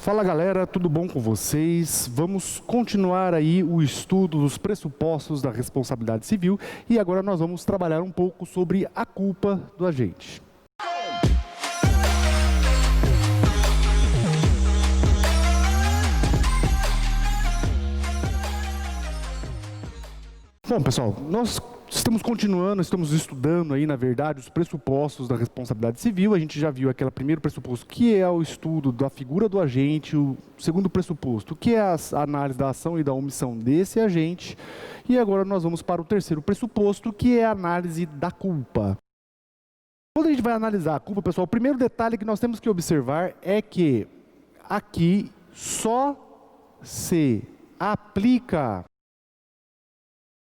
Fala galera, tudo bom com vocês? Vamos continuar aí o estudo dos pressupostos da responsabilidade civil e agora nós vamos trabalhar um pouco sobre a culpa do agente. Bom pessoal, nós estamos continuando, estamos estudando aí, na verdade, os pressupostos da responsabilidade civil. A gente já viu aquele primeiro pressuposto, que é o estudo da figura do agente, o segundo pressuposto, que é a análise da ação e da omissão desse agente. E agora nós vamos para o terceiro pressuposto, que é a análise da culpa. Quando a gente vai analisar a culpa, pessoal, o primeiro detalhe que nós temos que observar é que aqui só se aplica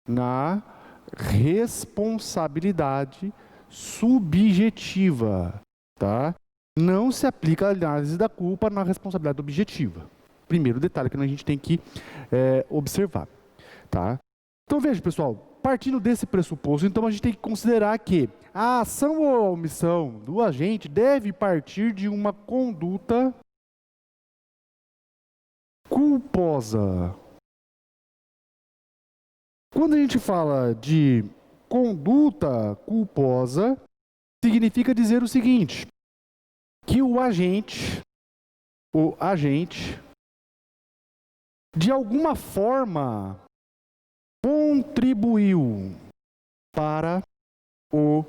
na responsabilidade subjetiva, tá? Não se aplica a análise da culpa na responsabilidade objetiva. Primeiro detalhe que a gente tem que observar, tá? Então veja, pessoal, partindo desse pressuposto, então a gente tem que considerar que a ação ou a omissão do agente deve partir de uma conduta culposa. Quando a gente fala de conduta culposa, significa dizer o seguinte, que o agente, de alguma forma, contribuiu para o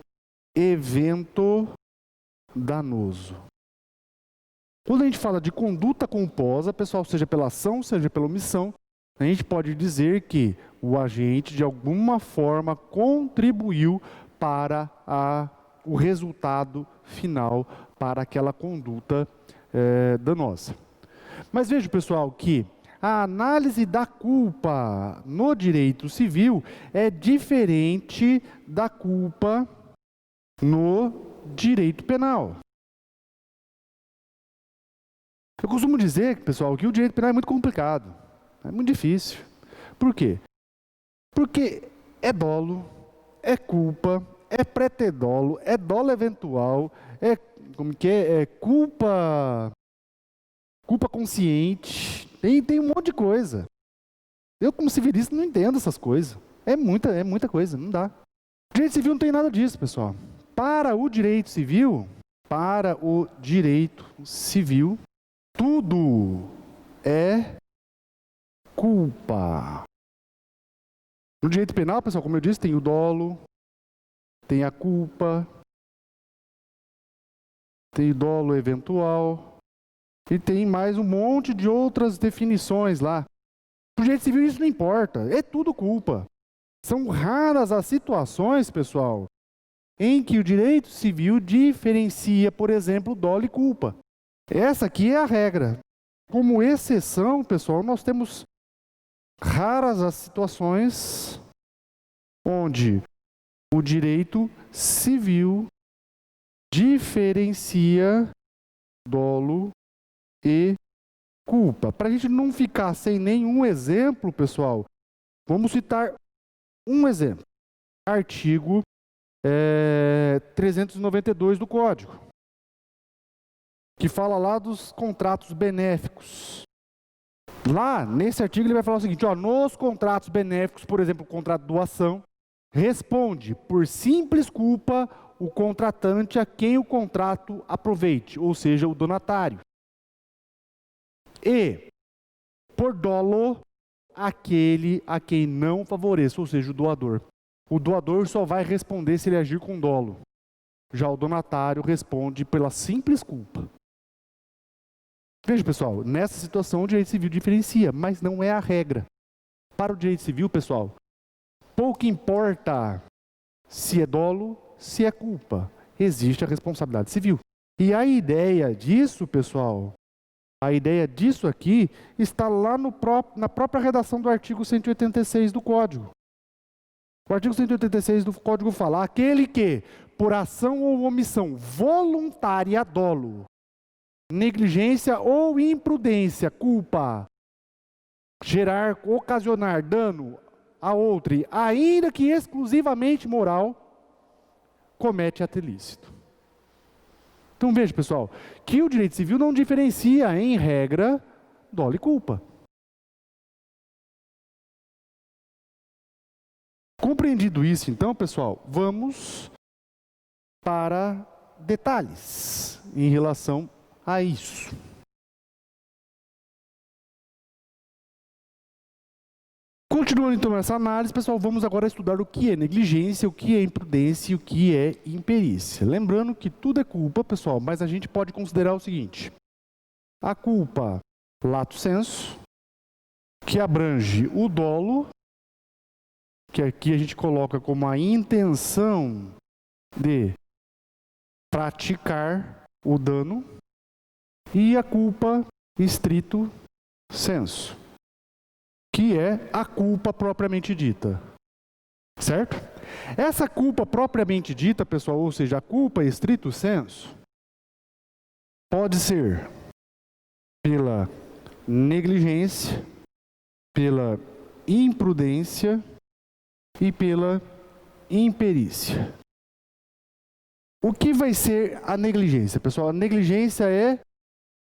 evento danoso. Quando a gente fala de conduta culposa, pessoal, seja pela ação, seja pela omissão, a gente pode dizer que o agente, de alguma forma, contribuiu para o resultado final, para aquela conduta danosa. Mas veja, pessoal, que a análise da culpa no direito civil é diferente da culpa no direito penal. Eu costumo dizer, pessoal, que o direito penal é muito complicado. É muito difícil. Por quê? Porque é dolo, é culpa, é pré-dolo, é dolo eventual, é culpa consciente, tem um monte de coisa. Eu, como civilista, não entendo essas coisas. É muita coisa, não dá. O direito civil não tem nada disso, pessoal. Para o direito civil, tudo é culpa. No direito penal, pessoal, como eu disse, tem o dolo, tem a culpa, tem o dolo eventual, e tem mais um monte de outras definições lá. No direito civil isso não importa, é tudo culpa. São raras as situações, pessoal, em que o direito civil diferencia, por exemplo, dolo e culpa. Essa aqui é a regra. Como exceção, pessoal, nós temos raras as situações onde o direito civil diferencia dolo e culpa. Para a gente não ficar sem nenhum exemplo, pessoal, vamos citar um exemplo. Artigo 392 do Código, que fala lá dos contratos benéficos. Lá, nesse artigo, ele vai falar o seguinte, nos contratos benéficos, por exemplo, o contrato de doação, responde por simples culpa o contratante a quem o contrato aproveite, ou seja, o donatário. E, por dolo, aquele a quem não favoreça, ou seja, o doador. O doador só vai responder se ele agir com dolo. Já o donatário responde pela simples culpa. Veja, pessoal, nessa situação o direito civil diferencia, mas não é a regra. Para o direito civil, pessoal, pouco importa se é dolo, se é culpa. Existe a responsabilidade civil. E a ideia disso, pessoal, a ideia disso aqui está lá na própria redação do artigo 186 do Código. O artigo 186 do Código fala, aquele que, por ação ou omissão voluntária, dolo, negligência ou imprudência, culpa, gerar, ocasionar dano a outrem, ainda que exclusivamente moral, comete ato ilícito. Então veja, pessoal, que o direito civil não diferencia, em regra, dolo e culpa. Compreendido isso, então, pessoal, vamos para detalhes em relação a isso. Continuando então essa análise, pessoal, vamos agora estudar o que é negligência, o que é imprudência e o que é imperícia. Lembrando que tudo é culpa, pessoal, mas a gente pode considerar o seguinte: a culpa lato sensu, que abrange o dolo, que aqui a gente coloca como a intenção de praticar o dano, e a culpa stricto sensu, que é a culpa propriamente dita, certo? Essa culpa propriamente dita, pessoal, ou seja, a culpa stricto sensu, pode ser pela negligência, pela imprudência e pela imperícia. O que vai ser a negligência, pessoal? A negligência é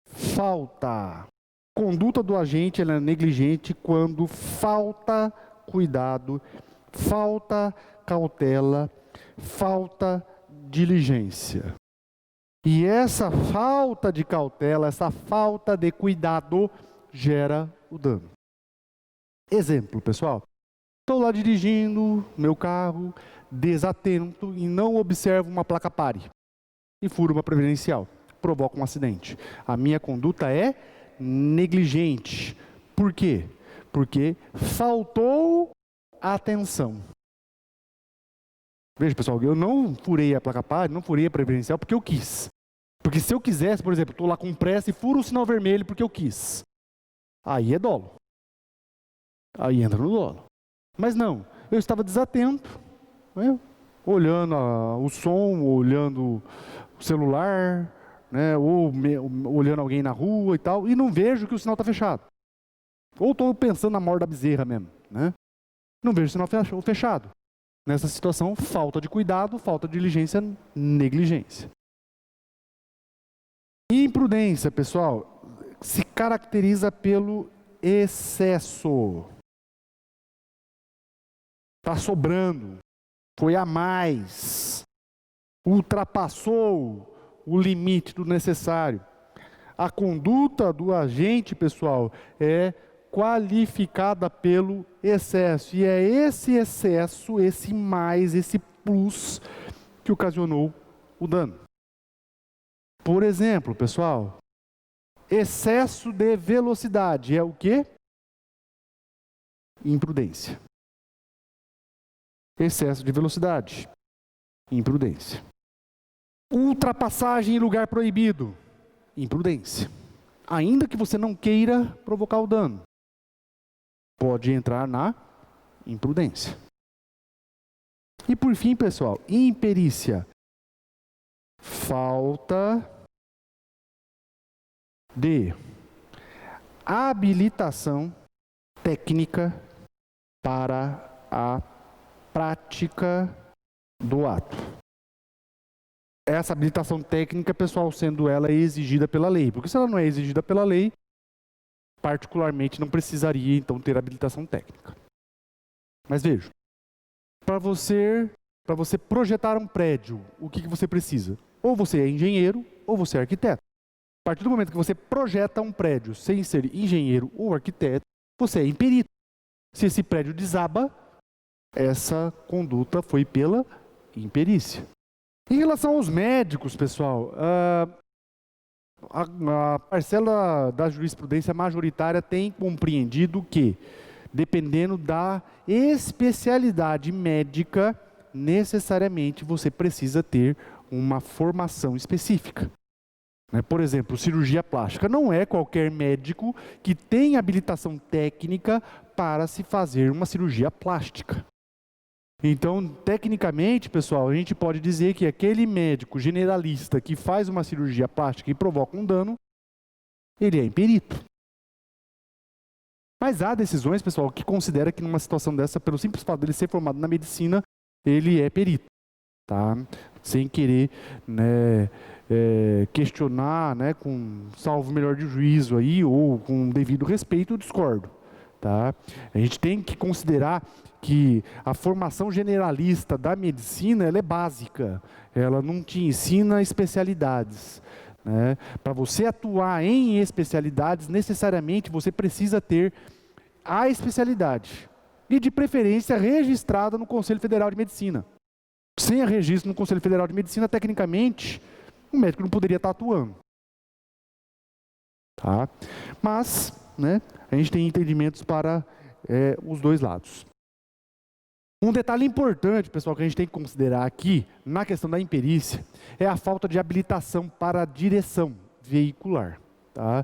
falta. Conduta do agente ela é negligente quando falta cuidado, falta cautela, falta diligência. E essa falta de cautela, essa falta de cuidado gera o dano. Exemplo, pessoal. Estou lá dirigindo meu carro, desatento e não observo uma placa pare e furo uma preferencial, provoca um acidente. A minha conduta é negligente. Por quê? Porque faltou atenção. Veja, pessoal, eu não furei a placa pare, não furei a preferencial porque eu quis. Porque se eu quisesse, por exemplo, estou lá com pressa e furo o sinal vermelho porque eu quis. Aí é dolo. Aí entra no dolo. Mas não, eu estava desatento, né? Olhando o som, olhando o celular, né? Ou olhando alguém na rua e tal, e não vejo que o sinal está fechado. Ou estou pensando na morte da bezerra mesmo, né? Não vejo o sinal fechado. Nessa situação, falta de cuidado, falta de diligência, negligência. Imprudência, pessoal, se caracteriza pelo excesso. Está sobrando, foi a mais, ultrapassou o limite do necessário. A conduta do agente, pessoal, é qualificada pelo excesso. E é esse excesso, esse mais, esse plus, que ocasionou o dano. Por exemplo, pessoal, excesso de velocidade é o quê? Imprudência. Excesso de velocidade, imprudência. Ultrapassagem em lugar proibido, imprudência. Ainda que você não queira provocar o dano, pode entrar na imprudência. E por fim, pessoal, imperícia. Falta de habilitação técnica para a prática do ato. Essa habilitação técnica, pessoal, sendo ela exigida pela lei. Porque se ela não é exigida pela lei, particularmente não precisaria, então, ter habilitação técnica. Mas veja, para você projetar um prédio, o que você precisa? Ou você é engenheiro, ou você é arquiteto. A partir do momento que você projeta um prédio sem ser engenheiro ou arquiteto, você é imperito. Se esse prédio desaba, essa conduta foi pela imperícia. Em relação aos médicos, pessoal, a parcela da jurisprudência majoritária tem compreendido que, dependendo da especialidade médica, necessariamente você precisa ter uma formação específica. Por exemplo, cirurgia plástica. Não é qualquer médico que tem habilitação técnica para se fazer uma cirurgia plástica. Então, tecnicamente, pessoal, a gente pode dizer que aquele médico generalista que faz uma cirurgia plástica e provoca um dano, ele é imperito. Mas há decisões, pessoal, que considera que numa situação dessa, pelo simples fato dele ser formado na medicina, ele é perito. tá? Sem querer, né, questionar, né, com salvo melhor de juízo aí, ou com devido respeito, eu discordo, tá? A gente tem que considerar que a formação generalista da medicina, ela é básica, ela não te ensina especialidades, né? Para você atuar em especialidades, necessariamente você precisa ter a especialidade, e de preferência registrada no Conselho Federal de Medicina. Sem a registro no Conselho Federal de Medicina, tecnicamente, o médico não poderia estar atuando. Tá? Mas, né, a gente tem entendimentos para os dois lados. Um detalhe importante, pessoal, que a gente tem que considerar aqui, na questão da imperícia, é a falta de habilitação para a direção veicular. Tá?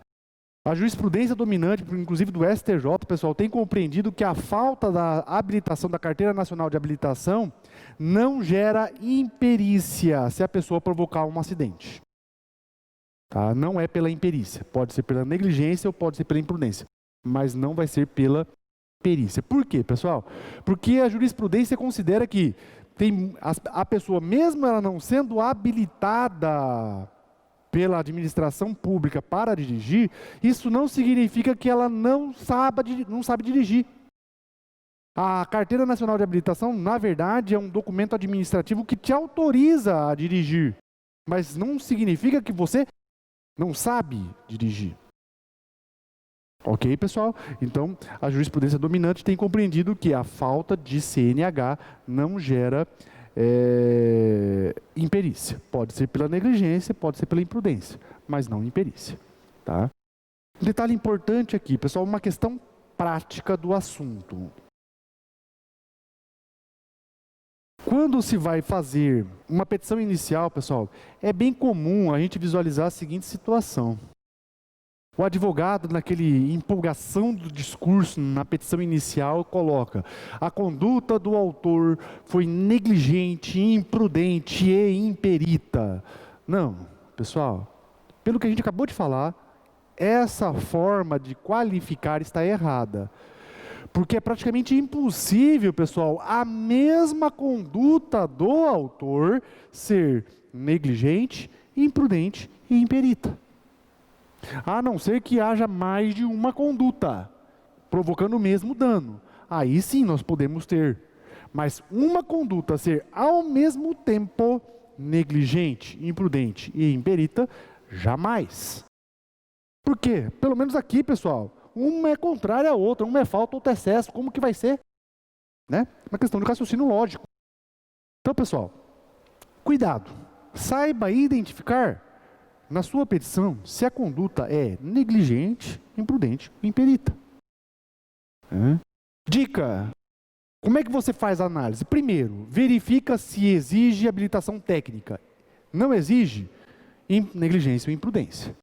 A jurisprudência dominante, inclusive do STJ, pessoal, tem compreendido que a falta da habilitação da Carteira Nacional de Habilitação não gera imperícia se a pessoa provocar um acidente. Tá? Não é pela imperícia, pode ser pela negligência ou pode ser pela imprudência, mas não vai ser pela perícia. Por quê, pessoal? Porque a jurisprudência considera que a pessoa, mesmo ela não sendo habilitada pela administração pública para dirigir, isso não significa que ela não sabe dirigir. A Carteira Nacional de Habilitação, na verdade, é um documento administrativo que te autoriza a dirigir, mas não significa que você não sabe dirigir. Ok, pessoal? Então, a jurisprudência dominante tem compreendido que a falta de CNH não gera imperícia. Pode ser pela negligência, pode ser pela imprudência, mas não imperícia. Tá? Um detalhe importante aqui, pessoal, uma questão prática do assunto. Quando se vai fazer uma petição inicial, pessoal, é bem comum a gente visualizar a seguinte situação. O advogado, naquele empolgação do discurso, na petição inicial, coloca: a conduta do autor foi negligente, imprudente e imperita. Não, pessoal, pelo que a gente acabou de falar, essa forma de qualificar está errada. Porque é praticamente impossível, pessoal, a mesma conduta do autor ser negligente, imprudente e imperita. A não ser que haja mais de uma conduta, provocando o mesmo dano. Aí sim nós podemos ter. Mas uma conduta ser ao mesmo tempo negligente, imprudente e imperita, jamais. Por quê? Pelo menos aqui, pessoal, uma é contrária à outra, uma é falta, outra é excesso. Como que vai ser? Né? Uma questão de raciocínio lógico. Então, pessoal, cuidado. Saiba identificar na sua petição se a conduta é negligente, imprudente ou imperita. Dica: como é que você faz a análise? Primeiro, verifica se exige habilitação técnica. Não exige, negligência ou imprudência.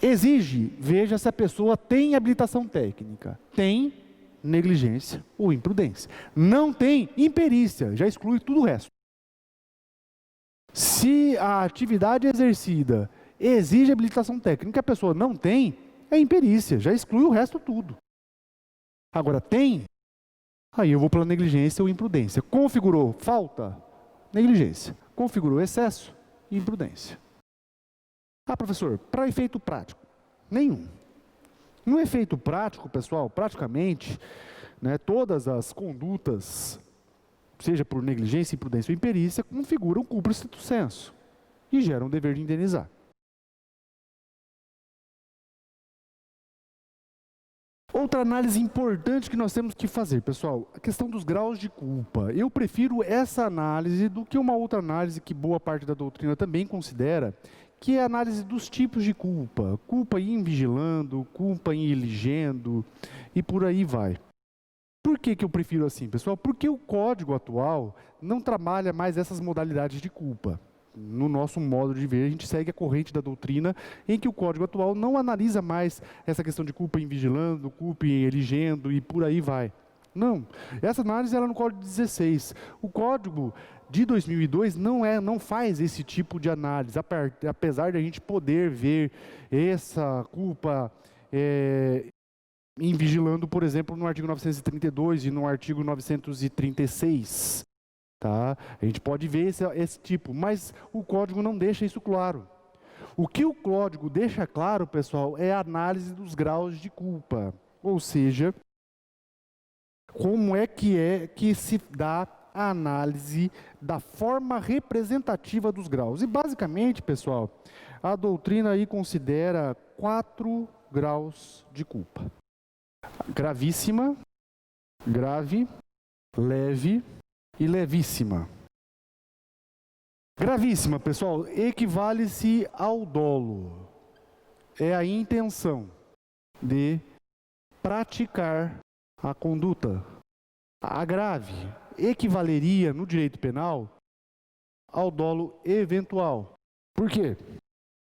Exige, veja se a pessoa tem habilitação técnica. Tem, negligência ou imprudência. Não tem, imperícia, já exclui tudo o resto. Se a atividade exercida exige habilitação técnica, a pessoa não tem, é imperícia, já exclui o resto tudo. Agora tem, aí eu vou pela negligência ou imprudência. Configurou falta? Negligência. Configurou excesso? Imprudência. Ah, professor, para efeito prático? Nenhum. No efeito prático, pessoal, praticamente, né, todas as condutas, seja por negligência, imprudência ou imperícia, configuram culpa stricto sensu e geram o dever de indenizar. Outra análise importante que nós temos que fazer, pessoal, a questão dos graus de culpa. Eu prefiro essa análise do que uma outra análise que boa parte da doutrina também considera, que é a análise dos tipos de culpa. Culpa em vigilando, culpa em eligendo e por aí vai. Por que eu prefiro assim, pessoal? Porque o código atual não trabalha mais essas modalidades de culpa. No nosso modo de ver, a gente segue a corrente da doutrina em que o código atual não analisa mais essa questão de culpa em vigilando, culpa em eligendo e por aí vai. Não, essa análise ela é no Código 16. O Código de 2002 não faz esse tipo de análise, apesar de a gente poder ver essa culpa em vigilando, por exemplo, no artigo 932 e no artigo 936. Tá? A gente pode ver esse tipo, mas o código não deixa isso claro. O que o código deixa claro, pessoal, é a análise dos graus de culpa. Ou seja, como é que se dá a análise da forma representativa dos graus. E basicamente, pessoal, a doutrina aí considera 4 graus de culpa: gravíssima, grave, leve e levíssima. Gravíssima, pessoal, equivale-se ao dolo. É a intenção de praticar a conduta. A grave equivaleria no direito penal ao dolo eventual. Por quê?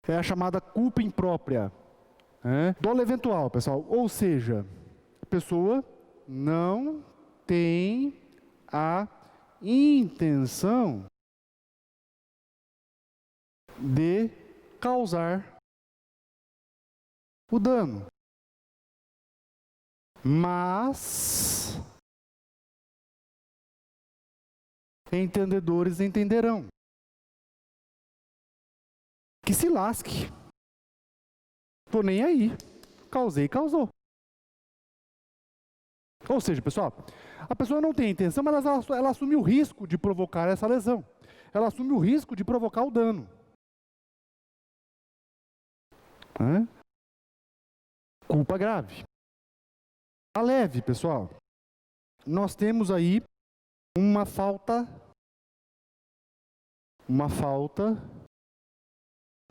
É a chamada culpa imprópria. Dolo eventual, pessoal, ou seja, a pessoa não tem a intenção de causar o dano. Mas entendedores entenderão. Que se lasque. Tô nem aí. Causei, causou. Ou seja, pessoal, a pessoa não tem intenção, mas ela assume o risco de provocar essa lesão. Ela assume o risco de provocar o dano. Culpa grave. A leve, pessoal, nós temos aí uma falta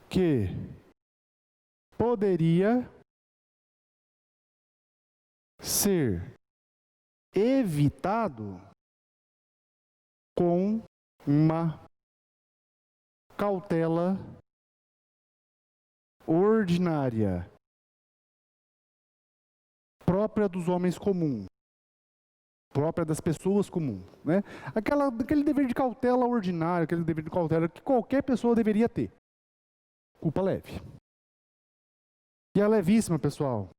que poderia ser evitado com uma cautela ordinária, própria dos homens comuns, própria das pessoas comuns, né? Aquele dever de cautela ordinário, aquele dever de cautela que qualquer pessoa deveria ter. Culpa leve. E a levíssima, pessoal,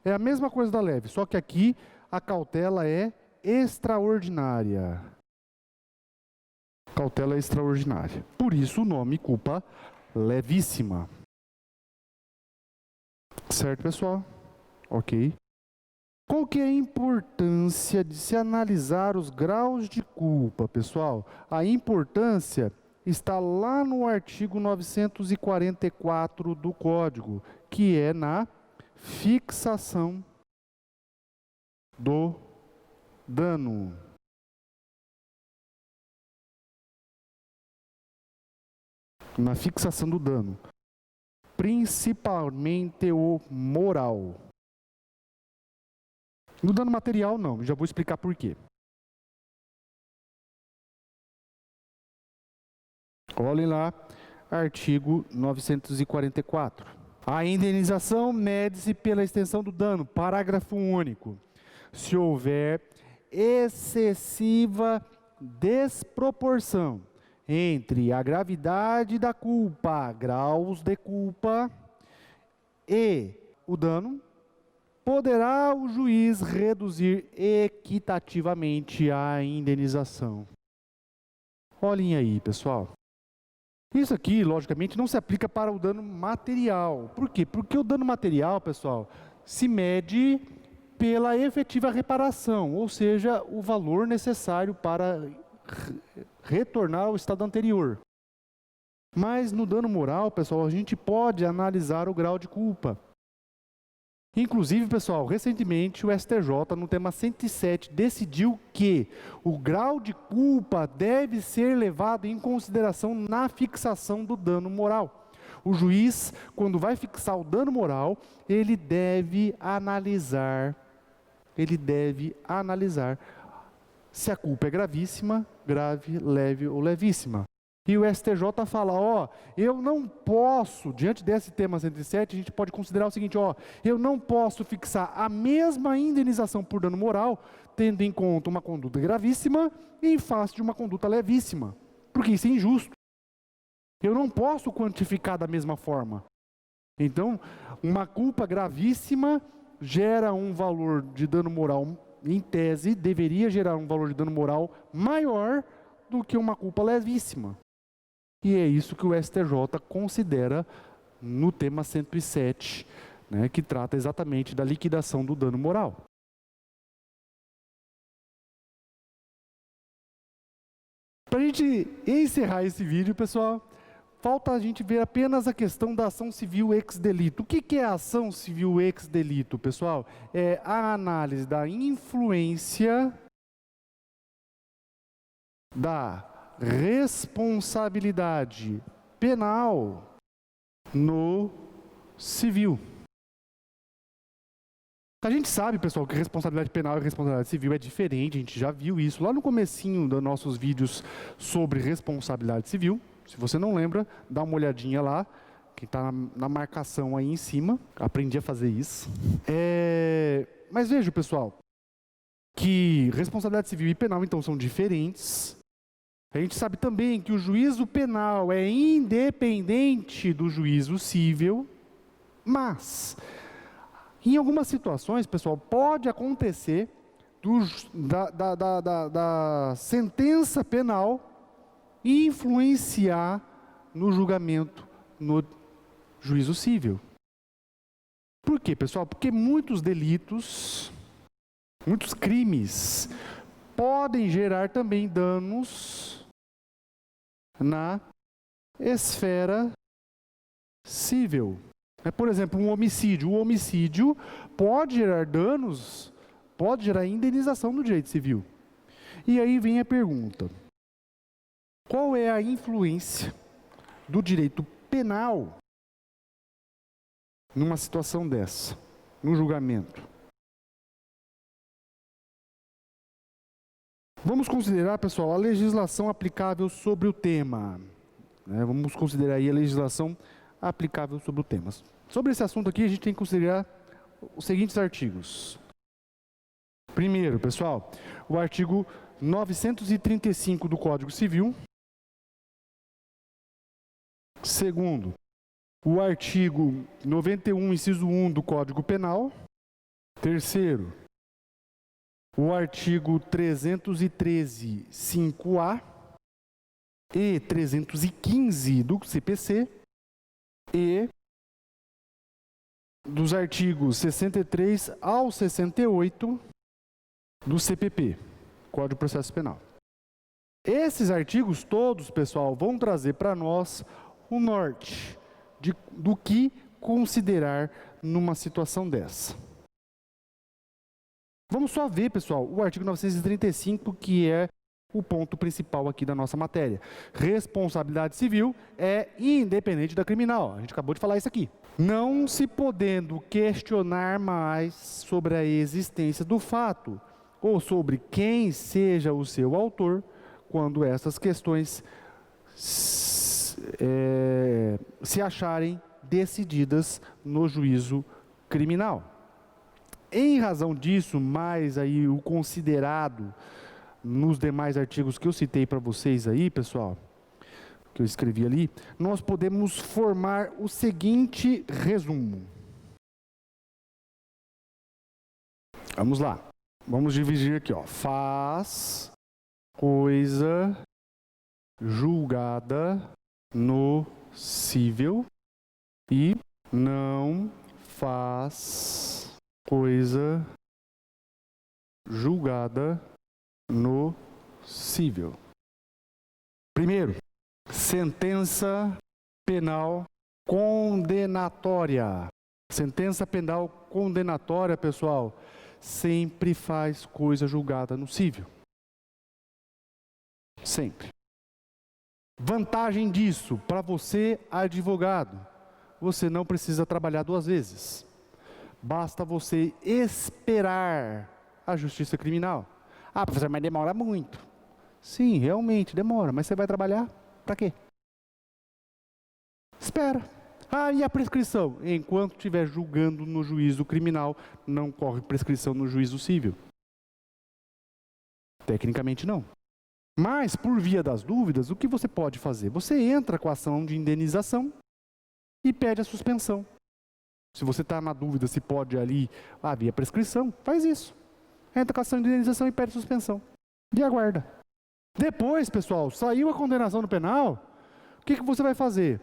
é a mesma coisa da leve, só que aqui a cautela é extraordinária. Cautela extraordinária. Por isso o nome culpa levíssima. Certo, pessoal? Ok. Qual que é a importância de se analisar os graus de culpa, pessoal? A importância está lá no artigo 944 do Código, que é na fixação do dano. Na fixação do dano. Principalmente o moral. No dano material, não. Já vou explicar por quê. Olhem lá, artigo 944. A indenização mede-se pela extensão do dano. Parágrafo único. Se houver excessiva desproporção entre a gravidade da culpa, graus de culpa, e o dano, poderá o juiz reduzir equitativamente a indenização. Olhem aí, pessoal. Isso aqui, logicamente, não se aplica para o dano material. Por quê? Porque o dano material, pessoal, se mede pela efetiva reparação, ou seja, o valor necessário para retornar ao estado anterior. Mas no dano moral, pessoal, a gente pode analisar o grau de culpa. Inclusive, pessoal, recentemente o STJ, no tema 107, decidiu que o grau de culpa deve ser levado em consideração na fixação do dano moral. O juiz, quando vai fixar o dano moral, ele deve analisar se a culpa é gravíssima, grave, leve ou levíssima. E o STJ fala, eu não posso, diante desse tema 107, a gente pode considerar o seguinte, eu não posso fixar a mesma indenização por dano moral, tendo em conta uma conduta gravíssima em face de uma conduta levíssima, porque isso é injusto. Eu não posso quantificar da mesma forma. Então, uma culpa gravíssima gera um valor de dano moral, em tese, deveria gerar um valor de dano moral maior do que uma culpa levíssima. E é isso que o STJ considera no tema 107, né, que trata exatamente da liquidação do dano moral. Para a gente encerrar esse vídeo, pessoal, falta a gente ver apenas a questão da ação civil ex delito. O que é a ação civil ex delito, pessoal? É a análise da influência da responsabilidade penal no civil. A gente sabe, pessoal, que responsabilidade penal e responsabilidade civil é diferente, a gente já viu isso lá no comecinho dos nossos vídeos sobre responsabilidade civil. Se você não lembra, dá uma olhadinha lá, que está na marcação aí em cima. Aprendi a fazer isso. Mas veja, pessoal, que responsabilidade civil e penal, então, são diferentes. A gente sabe também que o juízo penal é independente do juízo civil, mas, em algumas situações, pessoal, pode acontecer da sentença penal influenciar no julgamento no juízo civil. Por quê, pessoal? Porque muitos delitos, muitos crimes, podem gerar também danos na esfera civil. Por exemplo, um homicídio. O homicídio pode gerar danos, pode gerar indenização no direito civil. E aí vem a pergunta: qual é a influência do direito penal numa situação dessa, no julgamento? Vamos considerar, pessoal, a legislação aplicável sobre o tema. Vamos considerar aí a legislação aplicável sobre o tema. Sobre esse assunto aqui, a gente tem que considerar os seguintes artigos. Primeiro, pessoal, o artigo 935 do Código Civil. Segundo, o artigo 91, inciso 1 do Código Penal. Terceiro, o artigo 313, 5A e 315 do CPC e dos artigos 63 ao 68 do CPP, Código de Processo Penal. Esses artigos todos, pessoal, vão trazer para nós o norte do que considerar numa situação dessa. Vamos só ver, pessoal, o artigo 935, que é o ponto principal aqui da nossa matéria. Responsabilidade civil é independente da criminal. A gente acabou de falar isso aqui. Não se podendo questionar mais sobre a existência do fato ou sobre quem seja o seu autor, quando essas questões se acharem decididas no juízo criminal. Em razão disso, mais aí o considerado nos demais artigos que eu citei para vocês aí, pessoal, que eu escrevi ali, nós podemos formar o seguinte resumo. Vamos lá. Vamos dividir aqui, ó. Faz coisa julgada no cível e não faz coisa julgada no cível. Primeiro, sentença penal condenatória. Sentença penal condenatória, pessoal, sempre faz coisa julgada no cível. Sempre. Vantagem disso, para você, advogado, você não precisa trabalhar duas vezes. Basta você esperar a justiça criminal. Ah, professor, mas demora muito. Sim, realmente demora, mas você vai trabalhar para quê? Espera. Ah, e a prescrição? Enquanto estiver julgando no juízo criminal, não corre prescrição no juízo civil. Tecnicamente não. Mas, por via das dúvidas, o que você pode fazer? Você entra com a ação de indenização e pede a suspensão. Se você está na dúvida se pode ali, via prescrição, faz isso. Entra com a ação de indenização e pede suspensão. E aguarda. Depois, pessoal, saiu a condenação no penal, o que você vai fazer?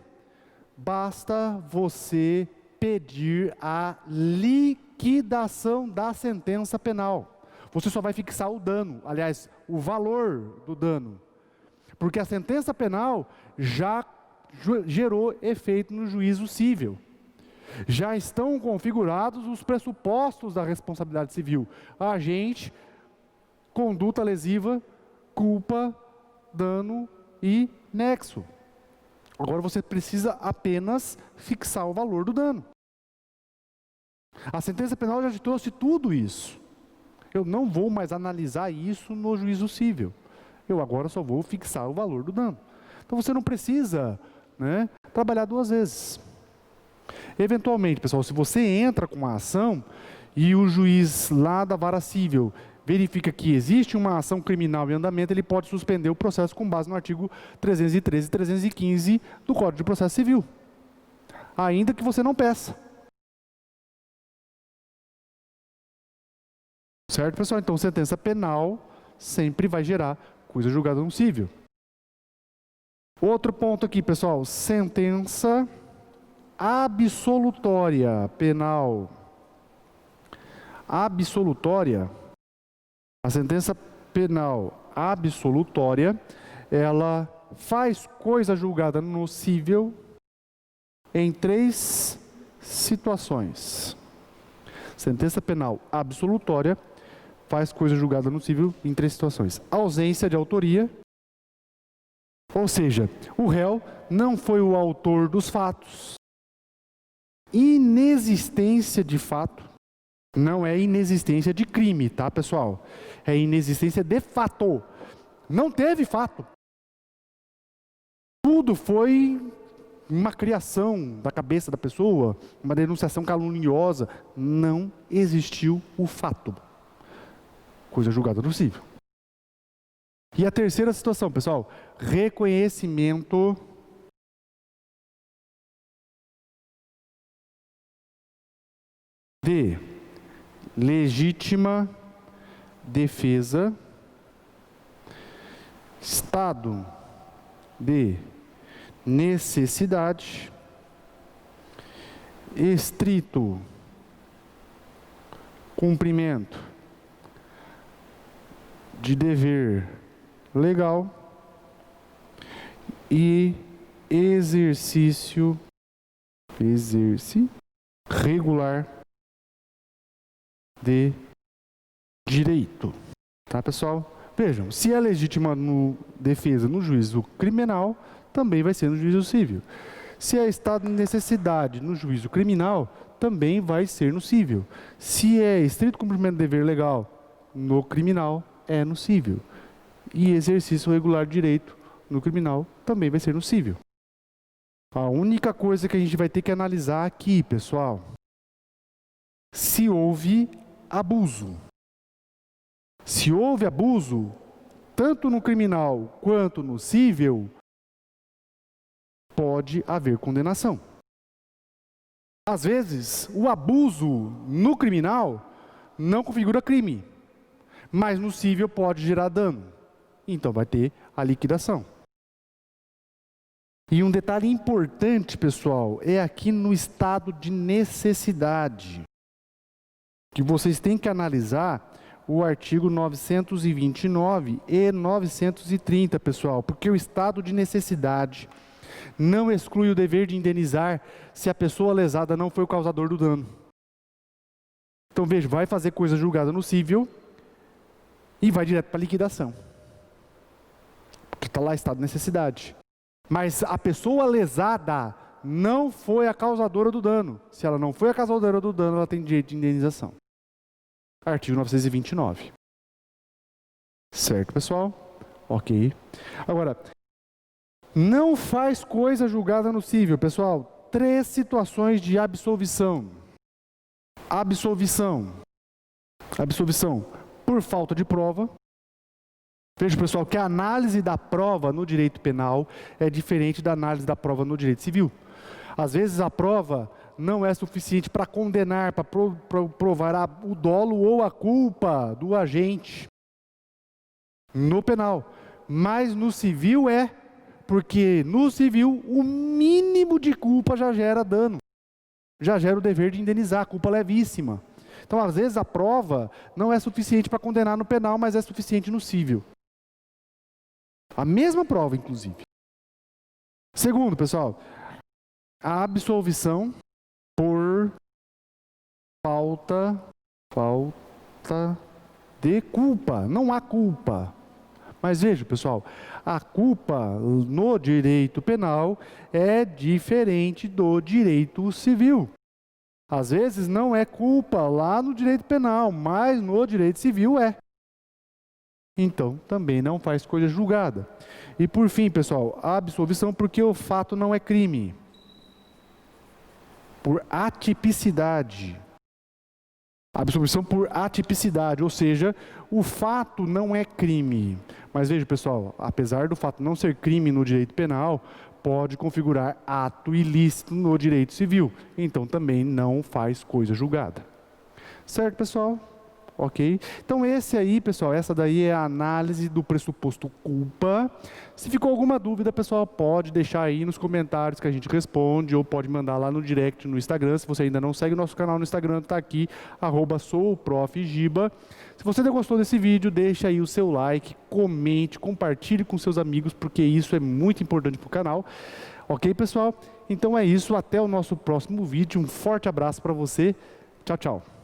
Basta você pedir a liquidação da sentença penal. Você só vai fixar o dano, aliás, o valor do dano. Porque a sentença penal já gerou efeito no juízo cível. Já estão configurados os pressupostos da responsabilidade civil: agente, conduta lesiva, culpa, dano e nexo. Agora você precisa apenas fixar o valor do dano. A sentença penal já te trouxe tudo isso. Eu não vou mais analisar isso no juízo cível. Eu agora só vou fixar o valor do dano. Então você não precisa, trabalhar duas vezes. Eventualmente, pessoal, se você entra com uma ação e o juiz lá da vara cível verifica que existe uma ação criminal em andamento, ele pode suspender o processo com base no artigo 313 e 315 do Código de Processo Civil, ainda que você não peça. Certo, pessoal? Então, sentença penal sempre vai gerar coisa julgada no cível. Outro ponto aqui, pessoal: sentença absolutória penal. Absolutória. A sentença penal absolutória, ela faz coisa julgada no cível em 3 situações. Sentença penal absolutória faz coisa julgada no cível em 3 situações: ausência de autoria, ou seja, o réu não foi o autor dos fatos. Inexistência de fato. Não é inexistência de crime, tá, pessoal? É inexistência de fato. Não teve fato. Tudo foi uma criação da cabeça da pessoa, uma denunciação caluniosa. Não existiu o fato. Coisa julgada no cível. E a terceira situação, pessoal: reconhecimento de legítima defesa, estado de necessidade, estrito cumprimento de dever legal e exercício regular de direito. Tá, pessoal? Vejam, se é legítima defesa no juízo criminal, também vai ser no juízo cível. Se é estado de necessidade no juízo criminal, também vai ser no cível. Se é estrito cumprimento de dever legal no criminal, é no cível. E exercício regular de direito no criminal, também vai ser no cível. A única coisa que a gente vai ter que analisar aqui, pessoal, se houve abuso. Se houve abuso, tanto no criminal quanto no cível, pode haver condenação. Às vezes, o abuso no criminal não configura crime, mas no cível pode gerar dano. Então vai ter a liquidação. E um detalhe importante, pessoal, é aqui no estado de necessidade, que vocês têm que analisar o artigo 929 e 930, pessoal, porque o estado de necessidade não exclui o dever de indenizar se a pessoa lesada não foi o causador do dano. Então, veja, vai fazer coisa julgada no cível e vai direto para a liquidação, porque está lá estado de necessidade. Mas a pessoa lesada não foi a causadora do dano. Se ela não foi a causadora do dano, ela tem direito de indenização. Artigo 929. Certo, pessoal? Ok. Agora, não faz coisa julgada no cível, pessoal. 3 situações de absolvição. Absolvição por falta de prova. Veja, pessoal, que a análise da prova no direito penal é diferente da análise da prova no direito civil. Às vezes a prova não é suficiente para condenar, para provar o dolo ou a culpa do agente no penal. Mas no civil porque no civil o mínimo de culpa já gera dano, já gera o dever de indenizar, culpa levíssima. Então, às vezes, a prova não é suficiente para condenar no penal, mas é suficiente no civil. A mesma prova, inclusive. Segundo, pessoal, a absolvição por falta de culpa. Não há culpa. Mas veja, pessoal, a culpa no direito penal é diferente do direito civil. Às vezes não é culpa lá no direito penal, mas no direito civil é. Então, também não faz coisa julgada. E por fim, pessoal, a absolvição porque o fato não é crime. Por atipicidade. Absolvição por atipicidade, ou seja, o fato não é crime. Mas veja, pessoal, apesar do fato não ser crime no direito penal, pode configurar ato ilícito no direito civil. Então também não faz coisa julgada. Certo, pessoal? Ok? Então esse aí, pessoal, essa daí é a análise do pressuposto culpa. Se ficou alguma dúvida, pessoal, pode deixar aí nos comentários que a gente responde, ou pode mandar lá no direct no Instagram. Se você ainda não segue o nosso canal no Instagram, está aqui, @souprofgiba. Se você gostou desse vídeo, deixa aí o seu like, comente, compartilhe com seus amigos, porque isso é muito importante para o canal. Ok, pessoal? Então é isso, até o nosso próximo vídeo. Um forte abraço para você. Tchau, tchau.